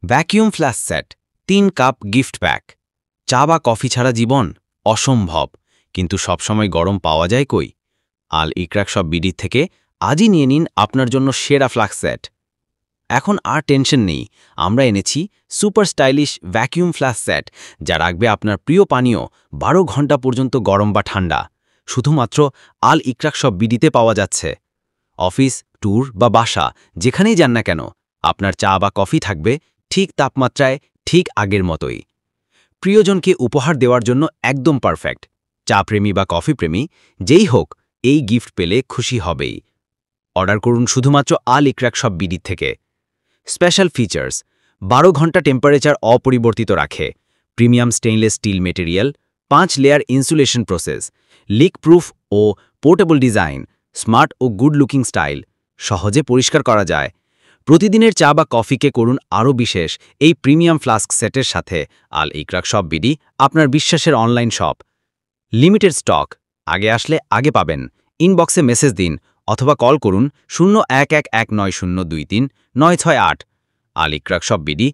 Vacuum flash set 3 cup gift pack. চা বা coffee ছাড়া জীবন অসম্ভব, কিন্তু সবসময় গরম পাওয়া যায় কই? আল ইকরাক শপ বিডি থেকে আজই নিয়ে নিন আপনার জন্য সেরা ফ্ল্যাক্স সেট। এখন আর টেনশন নেই, আমরা এনেছি super stylish vacuum flash set, যা রাখবে আপনার প্রিয় পানীয় 12 ঘন্টা পর্যন্ত গরম বা ঠান্ডা। শুধুমাত্র আল ইকরাক শপ বিডিতে পাওয়া যাচ্ছে। অফিস, ট্যুর বা বাসা যেখানেই যান না কেন, আপনার চা বা কফি থাকবে ঠিক তাপমাত্রায়, ঠিক আগের মতোই। প্রিয়জনকে উপহার দেওয়ার জন্য একদম পারফেক্ট। চা প্রেমী বা কফি প্রেমী যেই হোক, এই গিফট পেলে খুশি হবেই। অর্ডার করুন শুধুমাত্র আল ইকরাক শপ বিডি থেকে। স্পেশাল ফিচার্স: 12 ঘন্টা টেম্পারেচার অপরিবর্তিত রাখে, premium stainless steel material, 5 layer insulation process, leak proof ও পোর্টেবল ডিজাইন, স্মার্ট ও গুড লুকিং স্টাইল, সহজে পরিষ্কার করা যায়। প্রতিদিনের চা বা কফিকে করুন আরও বিশেষ এই প্রিমিয়াম ফ্লাস্ক সেটের সাথে। আল ইকরাক শপ বিডি, আপনার বিশ্বাসের অনলাইন শপ। লিমিটেড স্টক, আগে আসলে আগে পাবেন। ইনবক্সে মেসেজ দিন অথবা কল করুন 011190239668। আল ইকরাক শপ বিডি,